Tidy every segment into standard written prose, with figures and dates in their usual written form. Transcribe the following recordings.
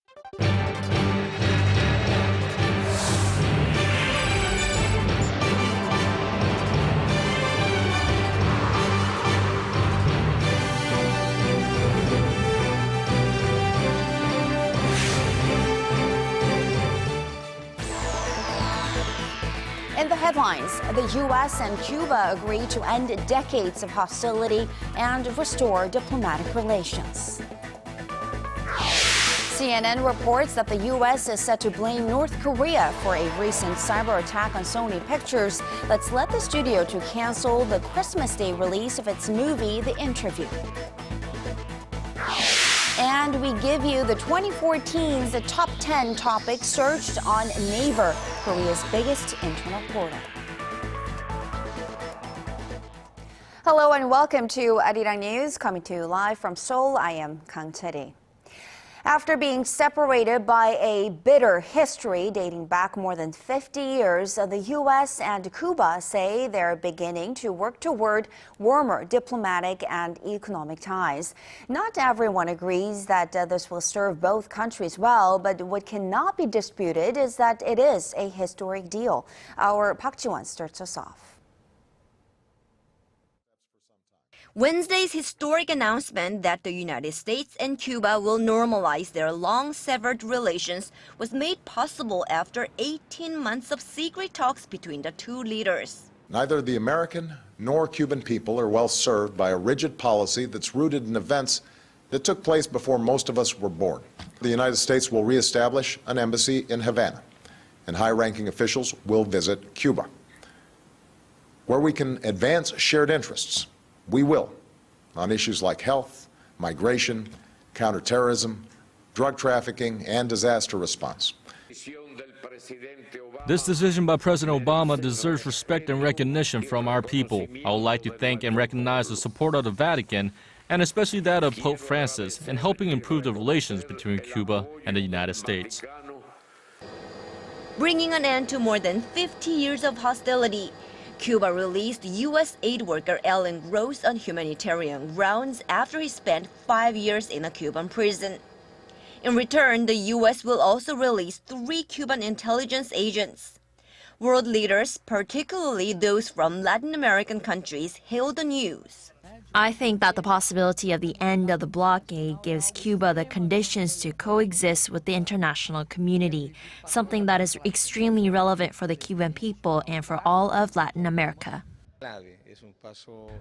In the headlines, the U.S. and Cuba agree to end decades of hostility and restore diplomatic relations. CNN reports that the U.S. is set to blame North Korea for a recent cyber attack on Sony Pictures that's led the studio to cancel the Christmas Day release of its movie, The Interview. And we give you the 2014's top 10 topics searched on Naver, Korea's biggest internet portal. Hello and welcome to ARIRANG News, coming to you live from Seoul. I am Kang Chae-ri. After being separated by a bitter history dating back more than 50 years, the U.S. and Cuba say they're beginning to work toward warmer diplomatic and economic ties. Not everyone agrees that this will serve both countries well, but what cannot be disputed is that it is a historic deal. Our Park Ji-won starts us off. Wednesday's historic announcement that the United States and Cuba will normalize their long-severed relations was made possible after 18 months of secret talks between the two leaders. Neither the American nor Cuban people are well served by a rigid policy that's rooted in events that took place before most of us were born. The United States will reestablish an embassy in Havana, and high-ranking officials will visit Cuba. Where we can advance shared interests, we will, on issues like health, migration, counterterrorism, drug trafficking, and disaster response. This decision by President Obama deserves respect and recognition from our people. I would like to thank and recognize the support of the Vatican, and especially that of Pope Francis, in helping improve the relations between Cuba and the United States. Bringing an end to more than 50 years of hostility, Cuba released U.S. aid worker Alan Gross on humanitarian grounds after he spent 5 years in a Cuban prison. In return, the U.S. will also release 3 Cuban intelligence agents. World leaders, particularly those from Latin American countries, hailed the news. I think that the possibility of the end of the blockade gives Cuba the conditions to coexist with the international community, something that is extremely relevant for the Cuban people and for all of Latin America.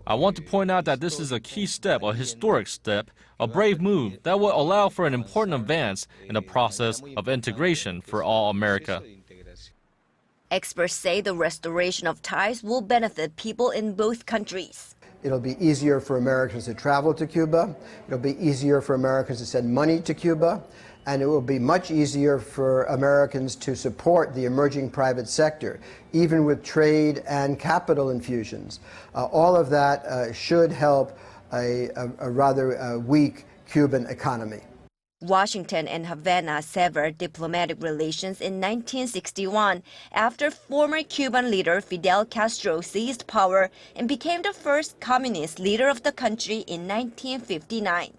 I want to point out that this is a key step, a historic step, a brave move that will allow for an important advance in the process of integration for all America. Experts say the restoration of ties will benefit people in both countries. It'll be easier for Americans to travel to Cuba. It'll be easier for Americans to send money to Cuba. And it will be much easier for Americans to support the emerging private sector, even with trade and capital infusions. All of that should help a rather weak Cuban economy. Washington and Havana severed diplomatic relations in 1961 after former Cuban leader Fidel Castro seized power and became the first communist leader of the country in 1959.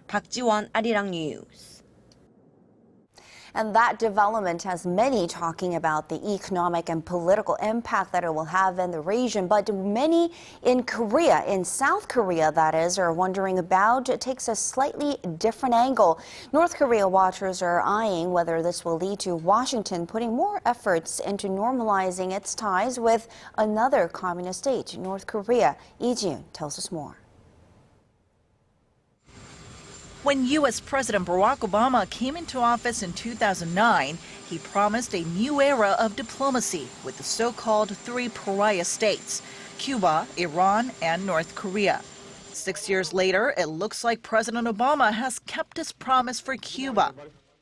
Park Ji-won, ARIRANG News. And that development has many talking about the economic and political impact that it will have in the region. But many in Korea, in South Korea that is, are wondering about it takes a slightly different angle. North Korea watchers are eyeing whether this will lead to Washington putting more efforts into normalizing its ties with another communist state, North Korea. Lee Ji-yoon tells us more. When U.S. President Barack Obama came into office in 2009, he promised a new era of diplomacy with the so-called 3 pariah states, Cuba, Iran, and North Korea. 6 years later, it looks like President Obama has kept his promise for Cuba.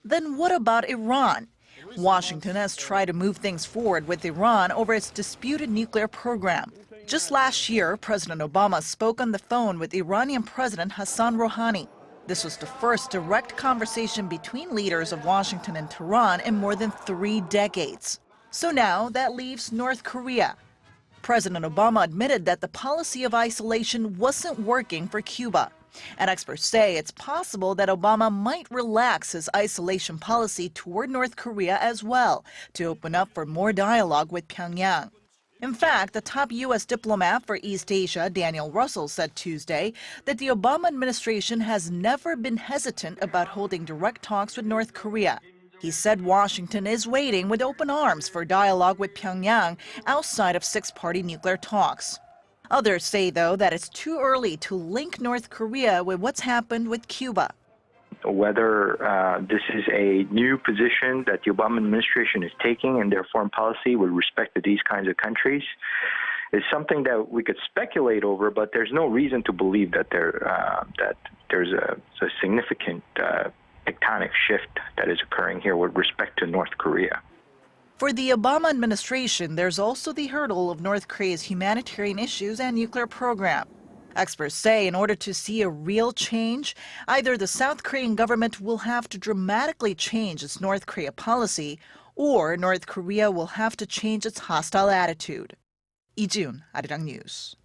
Then what about Iran? Washington has tried to move things forward with Iran over its disputed nuclear program. Just last year, President Obama spoke on the phone with Iranian President Hassan Rouhani. This was the first direct conversation between leaders of Washington and Tehran in more than 3 decades. So now that leaves North Korea. President Obama admitted that the policy of isolation wasn't working for Cuba. And experts say it's possible that Obama might relax his isolation policy toward North Korea as well, to open up for more dialogue with Pyongyang. In fact, the top U.S. diplomat for East Asia, Daniel Russell, said Tuesday that the Obama administration has never been hesitant about holding direct talks with North Korea. He said Washington is waiting with open arms for dialogue with Pyongyang outside of six-party nuclear talks. Others say, though, that it's too early to link North Korea with what's happened with Cuba. Whether this is a new position that the Obama administration is taking in their foreign policy with respect to these kinds of countries is something that we could speculate over, but there's no reason to believe that there's a significant tectonic shift that is occurring here with respect to North Korea. For the Obama administration, there's also the hurdle of North Korea's humanitarian issues and nuclear program. Experts say in order to see a real change, either the South Korean government will have to dramatically change its North Korea policy, or North Korea will have to change its hostile attitude. 이지훈, 아리랑 뉴스.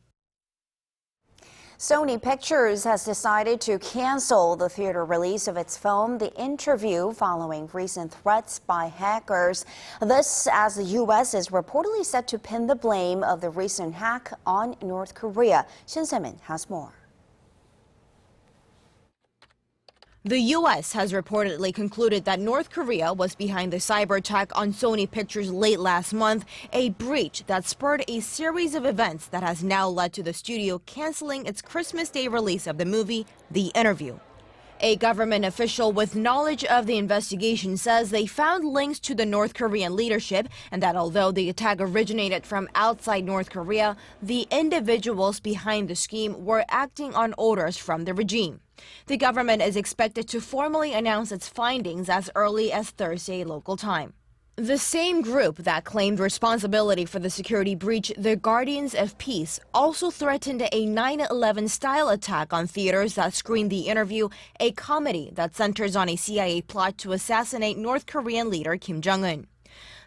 Sony Pictures has decided to cancel the theater release of its film, The Interview, following recent threats by hackers. This as the U.S. is reportedly set to pin the blame of the recent hack on North Korea. Shin Se-min has more. The U.S. has reportedly concluded that North Korea was behind the cyber attack on Sony Pictures late last month, a breach that spurred a series of events that has now led to the studio canceling its Christmas Day release of the movie, The Interview. A government official with knowledge of the investigation says they found links to the North Korean leadership and that although the attack originated from outside North Korea, the individuals behind the scheme were acting on orders from the regime. The government is expected to formally announce its findings as early as Thursday local time. The same group that claimed responsibility for the security breach, the Guardians of Peace, also threatened a 9/11-style attack on theaters that screened The Interview, a comedy that centers on a CIA plot to assassinate North Korean leader Kim Jong-un.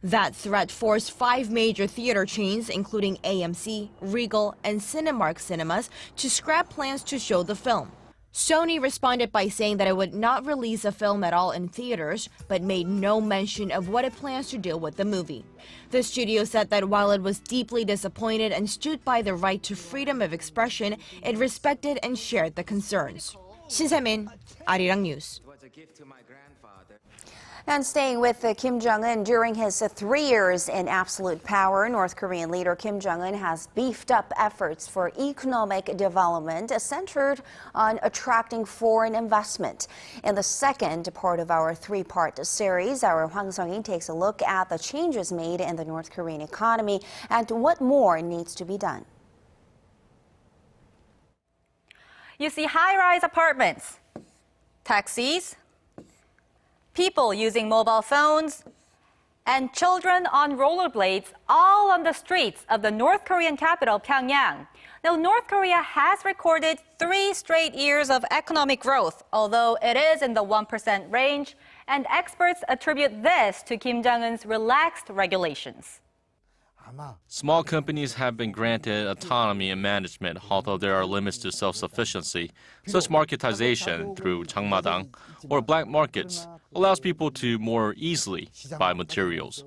That threat forced 5 major theater chains, including AMC, Regal, and Cinemark Cinemas, to scrap plans to show the film. Sony responded by saying that it would not release a film at all in theaters, but made no mention of what it plans to do with the movie. The studio said that while it was deeply disappointed and stood by the right to freedom of expression, it respected and shared the concerns. Shin Se-min, 아리랑 뉴스. And staying with Kim Jong-un, during his 3 years in absolute power, North Korean leader Kim Jong-un has beefed up efforts for economic development centered on attracting foreign investment. In the second part of our 3-part series, our Hwang Sung-in takes a look at the changes made in the North Korean economy and what more needs to be done. You see high-rise apartments, taxis, people using mobile phones, and children on rollerblades all on the streets of the North Korean capital, Pyongyang. Now, North Korea has recorded 3 straight years of economic growth, although it is in the 1% range, and experts attribute this to Kim Jong-un's relaxed regulations. Small companies have been granted autonomy in management, although there are limits to self-sufficiency. Such marketization through 장마당 or black markets allows people to more easily buy materials.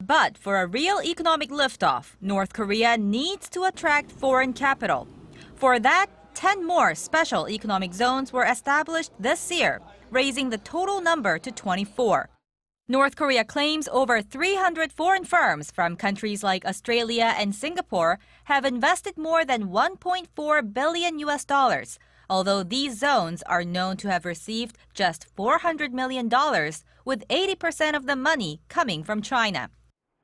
But for a real economic liftoff, North Korea needs to attract foreign capital. For that, 10 more special economic zones were established this year, raising the total number to 24. North Korea claims over 300 foreign firms from countries like Australia and Singapore have invested more than $1.4 billion, although these zones are known to have received just $400 million, with 80% of the money coming from China.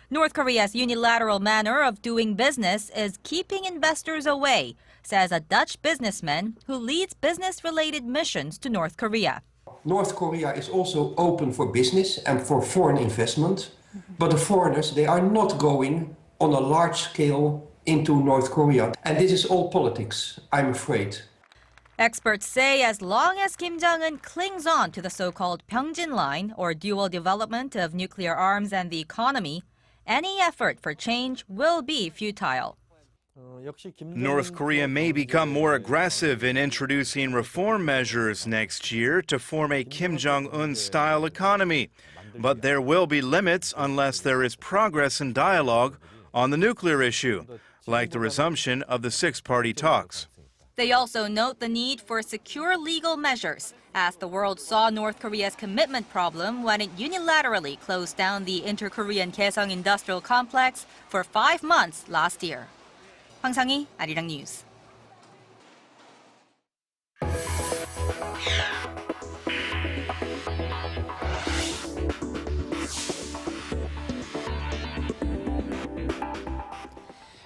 North Korea's unilateral manner of doing business is keeping investors away, says a Dutch businessman who leads business-related missions to North Korea. North Korea is also open for business and for foreign investment, but the foreigners, they are not going on a large scale into North Korea. And this is all politics, I'm afraid. Experts say as long as Kim Jong-un clings on to the so-called Pyeongjin line, or dual development of nuclear arms and the economy, any effort for change will be futile. North Korea may become more aggressive in introducing reform measures next year to form a Kim Jong-un-style economy. But there will be limits unless there is progress in dialogue on the nuclear issue, like the resumption of the six-party talks. They also note the need for secure legal measures, as the world saw North Korea's commitment problem when it unilaterally closed down the inter-Korean Kaesong industrial complex for 5 months last year. 황상희, 아리랑 뉴스.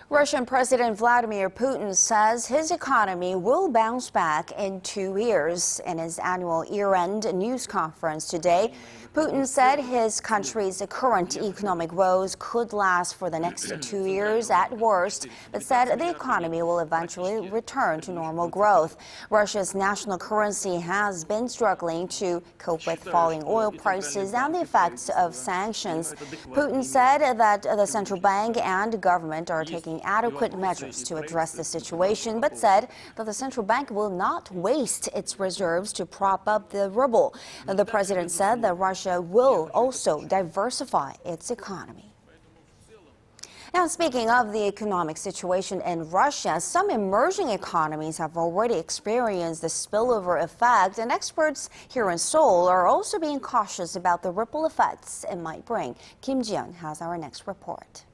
Russian President Vladimir Putin says his economy will bounce back in 2 years. In his annual year-end news conference today, Putin said his country's current economic woes could last for the next 2 years at worst, but said the economy will eventually return to normal growth. Russia's national currency has been struggling to cope with falling oil prices and the effects of sanctions. Putin said that the central bank and government are taking adequate measures to address the situation, but said that the central bank will not waste its reserves to prop up the ruble. The president said that Russia will also diversify its economy. Now, speaking of the economic situation in Russia, some emerging economies have already experienced the spillover effect, and experts here in Seoul are also being cautious about the ripple effects it might bring. Kim Ji-yeon has our next report.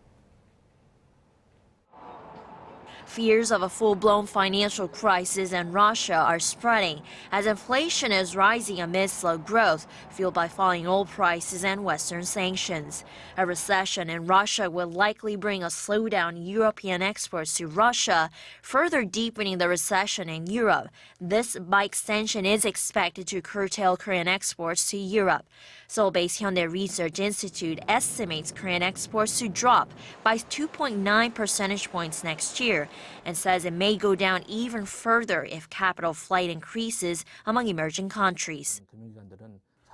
Fears of a full-blown financial crisis in Russia are spreading as inflation is rising amid slow growth, fueled by falling oil prices and Western sanctions. A recession in Russia will likely bring a slowdown in European exports to Russia, further deepening the recession in Europe. This, by extension, is expected to curtail Korean exports to Europe. Seoul-based Hyundai Research Institute estimates Korean exports to drop by 2.9 percentage points next year, and says it may go down even further if capital flight increases among emerging countries.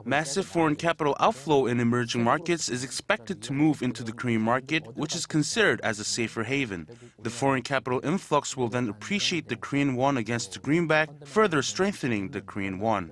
Massive foreign capital outflow in emerging markets is expected to move into the Korean market, which is considered as a safer haven. The foreign capital influx will then appreciate the Korean won against the greenback, further strengthening the Korean won.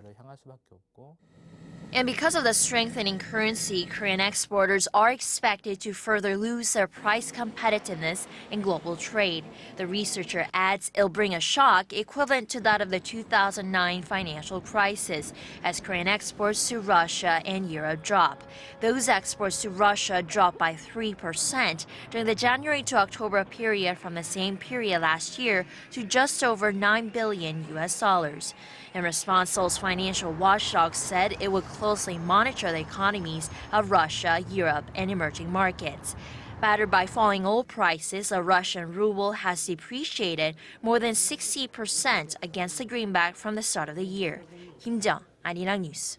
And because of the strengthening currency, Korean exporters are expected to further lose their price competitiveness in global trade. The researcher adds it'll bring a shock equivalent to that of the 2009 financial crisis, as Korean exports to Russia and Europe drop. Those exports to Russia dropped by 3% during the January to October period from the same period last year to just over $9 billion US. In response, Seoul's financial watchdog said it would closely monitor the economies of Russia, Europe, and emerging markets. Battered by falling oil prices, the Russian ruble has depreciated more than 60% against the greenback from the start of the year. Kim Ji-yeon, ARIRANG NEWS.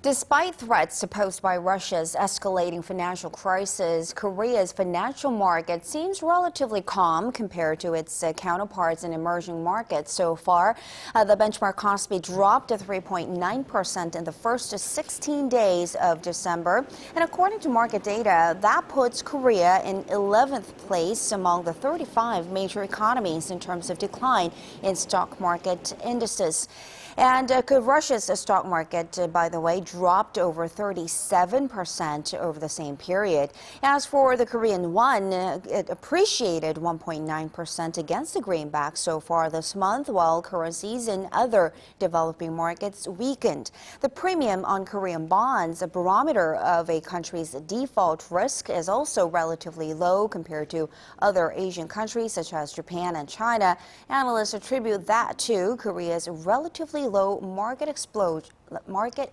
Despite threats posed by Russia's escalating financial crisis, Korea's financial market seems relatively calm compared to its counterparts in emerging markets so far. The benchmark Kospi dropped to 3.9% in the first 16 days of December. And according to market data, that puts Korea in 11th place among the 35 major economies in terms of decline in stock market indices. And Russia's stock market, by the way, dropped over 37% over the same period. As for the Korean won, it appreciated 1.9% against the greenback so far this month, while currencies in other developing markets weakened. The premium on Korean bonds, a barometer of a country's default risk, is also relatively low compared to other Asian countries such as Japan and China. Analysts attribute that to Korea's relatively low market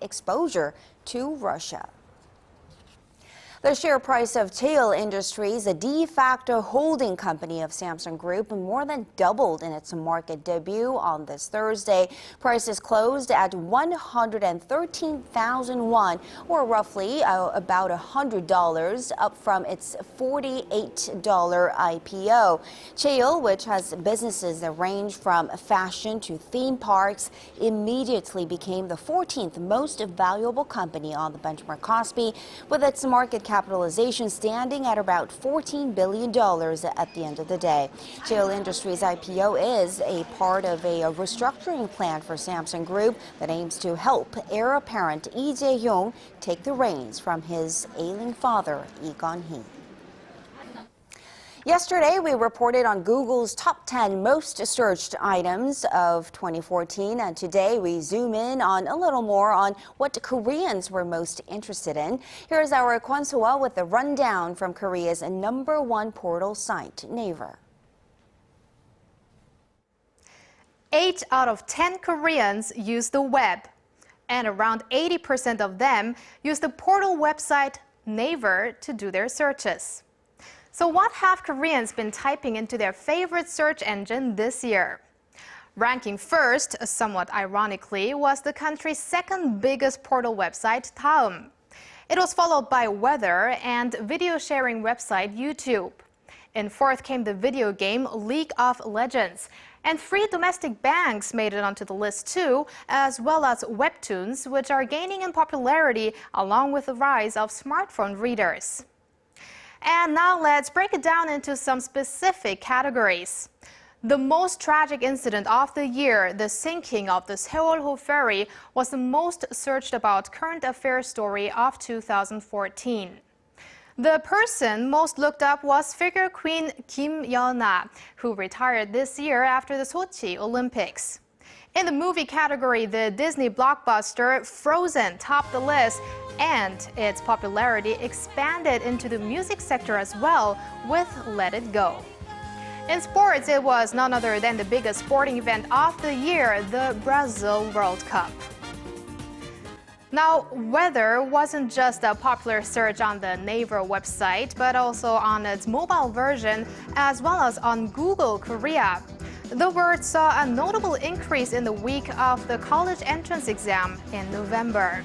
exposure to Russia. The share price of CHEIL Industries, a de facto holding company of Samsung Group, more than doubled in its market debut on this Thursday. Prices closed at 113,000 won, or roughly about $100, up from its $48 IPO. CHEIL, which has businesses that range from fashion to theme parks, immediately became the 14th most valuable company on the benchmark Kospi, with its market cap capitalization standing at about $14 billion at the end of the day. CHEIL Industries IPO is a part of a restructuring plan for Samsung Group that aims to help heir apparent Lee Jae-hyung take the reins from his ailing father, Lee Gun-hee. Yesterday, we reported on Google's top 10 most searched items of 2014, and today we zoom in on a little more on what Koreans were most interested in. Here's our Kwon So-ah with the rundown from Korea's #1 portal site, Naver. 8 out of 10 Koreans use the web, and around 80% of them use the portal website Naver to do their searches. So what have Koreans been typing into their favorite search engine this year? Ranking first, somewhat ironically, was the country's second biggest portal website, Daum. It was followed by weather and video sharing website YouTube. In fourth came the video game League of Legends. And free domestic banks made it onto the list too, as well as webtoons, which are gaining in popularity along with the rise of smartphone readers. And now let's break it down into some specific categories. The most tragic incident of the year, the sinking of the Seoul ferry, was the most searched about current affairs story of 2014. The person most looked up was figure queen Kim Yeona, who retired this year after the Sochi Olympics. In the movie category, the Disney blockbuster Frozen topped the list, and its popularity expanded into the music sector as well with Let It Go. In sports, it was none other than the biggest sporting event of the year, the Brazil World Cup. Now, weather wasn't just a popular search on the Naver website, but also on its mobile version, as well as on Google Korea. The word saw a notable increase in the week of the college entrance exam in November.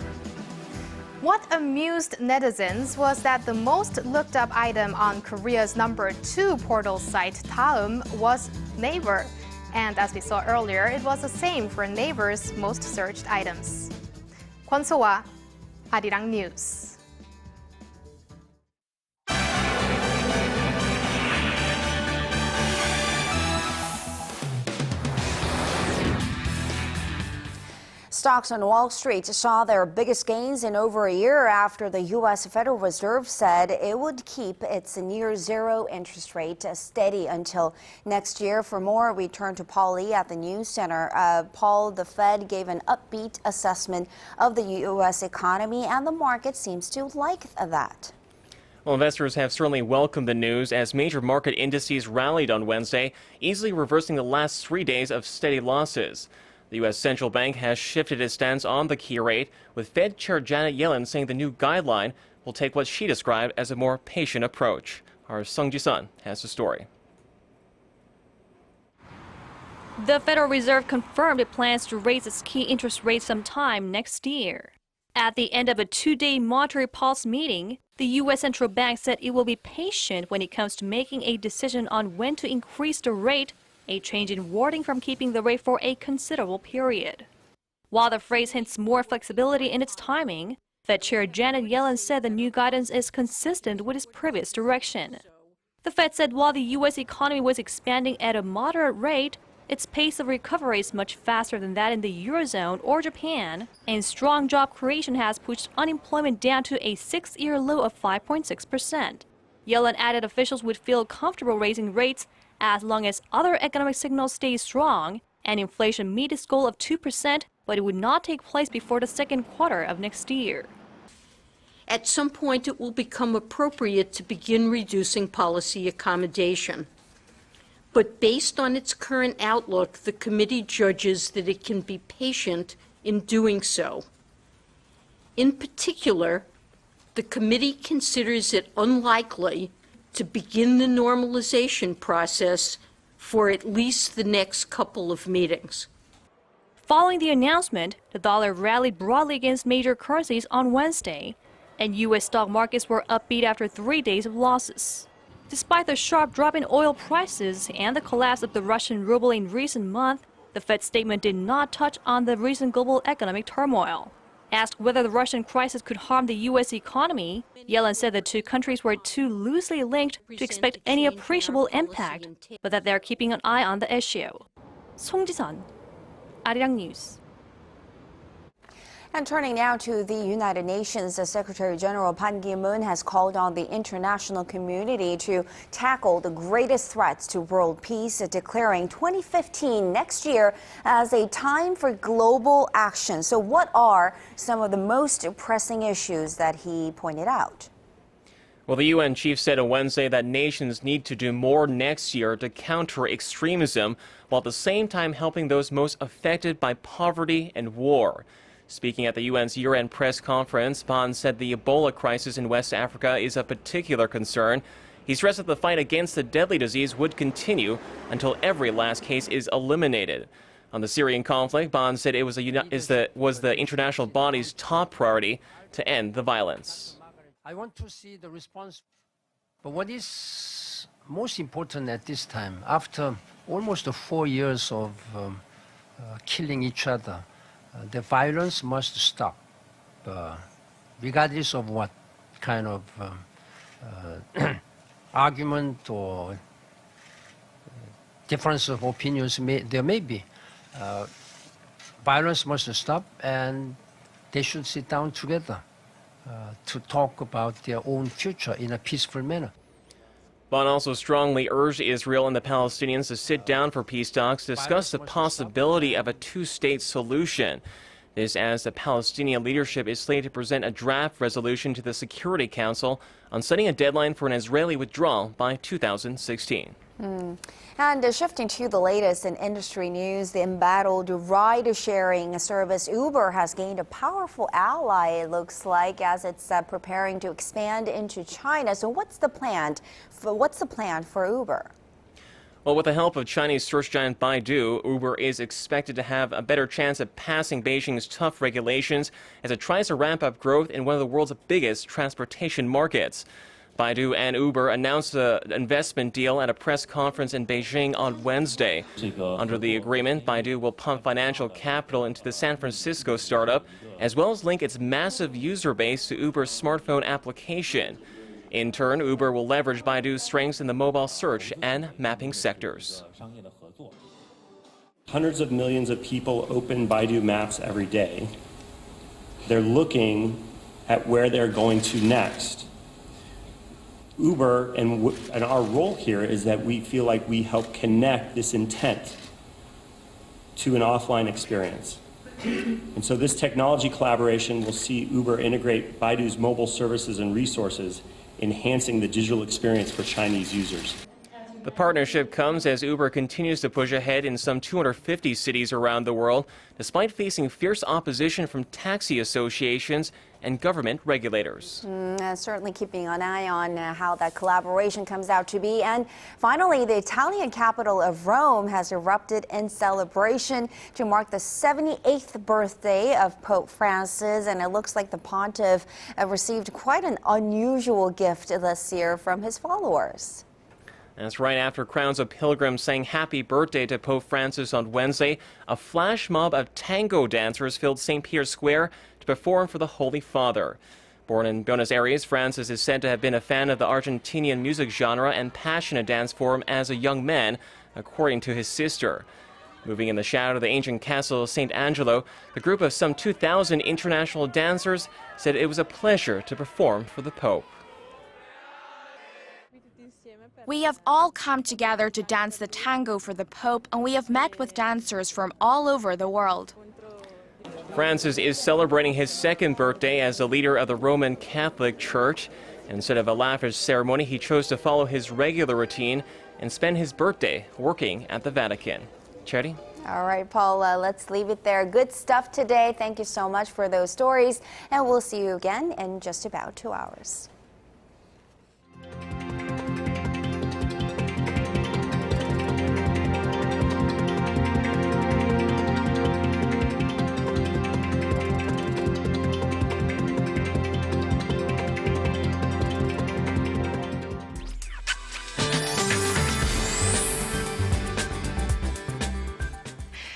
What amused netizens was that the most looked up item on Korea's #2 portal site Daum was Naver. And as we saw earlier, it was the same for Naver's most searched items. Kwon So-ah, ARIRANG News. Stocks on Wall Street saw their biggest gains in over a year after the U.S. Federal Reserve said it would keep its near-zero interest rate steady until next year. For more, we turn to Paul Lee at the News Center. Paul, the Fed gave an upbeat assessment of the U.S. economy, and the market seems to like that. Well, investors have certainly welcomed the news as major market indices rallied on Wednesday, easily reversing the last 3 days of steady losses. The U.S. Central Bank has shifted its stance on the key rate, with Fed Chair Janet Yellen saying the new guideline will take what she described as a more patient approach. Our Sung Ji-sun has the story. The Federal Reserve confirmed it plans to raise its key interest rate sometime next year. At the end of a 2-day monetary policy meeting, the U.S. Central Bank said it will be patient when it comes to making a decision on when to increase the rate, a change in wording from keeping the rate for a considerable period. While the phrase hints more flexibility in its timing, Fed Chair Janet Yellen said the new guidance is consistent with its previous direction. The Fed said while the U.S. economy was expanding at a moderate rate, its pace of recovery is much faster than that in the Eurozone or Japan, and strong job creation has pushed unemployment down to a 6-year low of 5.6%. Yellen added officials would feel comfortable raising rates as long as other economic signals stay strong and inflation meet its goal of 2%, but it would not take place before the second quarter of next year. At some point, it will become appropriate to begin reducing policy accommodation. But based on its current outlook, the committee judges that it can be patient in doing so. In particular, the committee considers it unlikely to begin the normalization process for at least the next couple of meetings. Following the announcement, the dollar rallied broadly against major currencies on Wednesday, and U.S. stock markets were upbeat after 3 days of losses. Despite the sharp drop in oil prices and the collapse of the Russian ruble in recent months, the Fed statement did not touch on the recent global economic turmoil. Asked whether the Russian crisis could harm the U.S. economy, Yellen said the two countries were too loosely linked to expect any appreciable impact, but that they're keeping an eye on the issue. 송지선, 아리랑 뉴스. And turning now to the United Nations, the Secretary General Ban Ki-moon has called on the international community to tackle the greatest threats to world peace, declaring 2015 next year as a time for global action. So what are some of the most pressing issues that he pointed out? Well, the UN chief said on Wednesday that nations need to do more next year to counter extremism, while at the same time helping those most affected by poverty and war. Speaking at the UN's year-end press conference, Ban said the Ebola crisis in West Africa is a particular concern. He stressed that the fight against the deadly disease would continue until every last case is eliminated. On the Syrian conflict, Ban said it was the international body's top priority to end the violence. I want to see the response, but what is most important at this time, after almost 4 years of killing each other, the violence must stop, regardless of what kind of argument or difference of opinions there may be. Violence must stop, and they should sit down together to talk about their own future in a peaceful manner. Ban also strongly urged Israel and the Palestinians to sit down for peace talks to discuss the possibility of a two-state solution. This as the Palestinian leadership is slated to present a draft resolution to the Security Council on setting a deadline for an Israeli withdrawal by 2016. And shifting to the latest in industry news, the embattled ride-sharing service Uber has gained a powerful ally, it looks like, as it's preparing to expand into China. So what's the plan for Uber? Well, with the help of Chinese search giant Baidu, Uber is expected to have a better chance of passing Beijing's tough regulations as it tries to ramp up growth in one of the world's biggest transportation markets. Baidu and Uber announced an investment deal at a press conference in Beijing on Wednesday. Under the agreement, Baidu will pump financial capital into the San Francisco startup, as well as link its massive user base to Uber's smartphone application. In turn, Uber will leverage Baidu's strengths in the mobile search and mapping sectors. Hundreds of millions of people open Baidu Maps every day. They're looking at where they're going to next. Uber and our role here is that we feel like we help connect this intent to an offline experience. And so this technology collaboration will see Uber integrate Baidu's mobile services and resources, enhancing the digital experience for Chinese users. The partnership comes as Uber continues to push ahead in some 250 cities around the world, despite facing fierce opposition from taxi associations and government regulators. Certainly keeping an eye on how that collaboration comes out to be. And finally, the Italian capital of Rome has erupted in celebration to mark the 78th birthday of Pope Francis. And it looks like the pontiff received quite an unusual gift this year from his followers. That's right after crowds of pilgrims sang happy birthday to Pope Francis on Wednesday, a flash mob of tango dancers filled St. Peter's Square to perform for the Holy Father. Born in Buenos Aires, Francis is said to have been a fan of the Argentinian music genre and passionate dance form as a young man, according to his sister. Moving in the shadow of the ancient castle of St. Angelo, the group of some 2,000 international dancers said it was a pleasure to perform for the Pope. We have all come together to dance the tango for the Pope, and we have met with dancers from all over the world. Francis is celebrating his second birthday as the leader of the Roman Catholic Church. Instead of a lavish ceremony, he chose to follow his regular routine and spend his birthday working at the Vatican. Charity? All right, Paul, let's leave it there. Good stuff today. Thank you so much for those stories, and we'll see you again in just about 2 hours.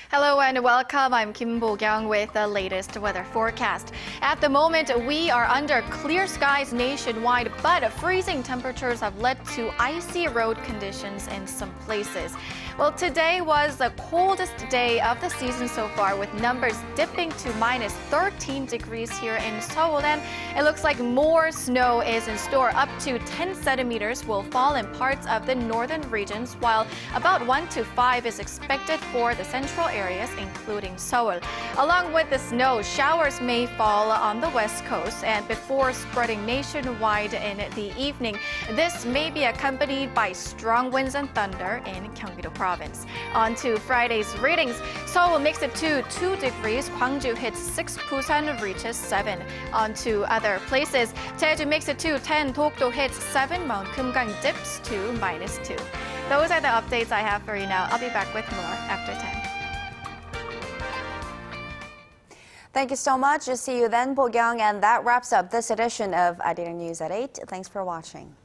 Hello and welcome. I'm Kim Bo-kyung with the latest weather forecast. At the moment, we are under clear skies nationwide, but freezing temperatures have led to icy road conditions in some places. Well, today was the coldest day of the season so far, with numbers dipping to minus 13 degrees here in Seoul, and it looks like more snow is in store. Up to 10 centimeters will fall in parts of the northern regions, while about 1 to 5 is expected for the central areas, including Seoul. Along with the snow, showers may fall on the west coast, and before spreading nationwide in the evening, this may be accompanied by strong winds and thunder in Gyeonggi-do Province. On to Friday's readings. Seoul makes it to 2 degrees, Gwangju hits 6, Busan reaches 7. On to other places. Jeju makes it to 10, Dokdo hits 7, Mount Kumgang dips to minus 2. Those are the updates I have for you now. I'll be back with more after 10. Thank you so much. See you then, Bo-kyung. And that wraps up this edition of Arirang News at 8. Thanks for watching.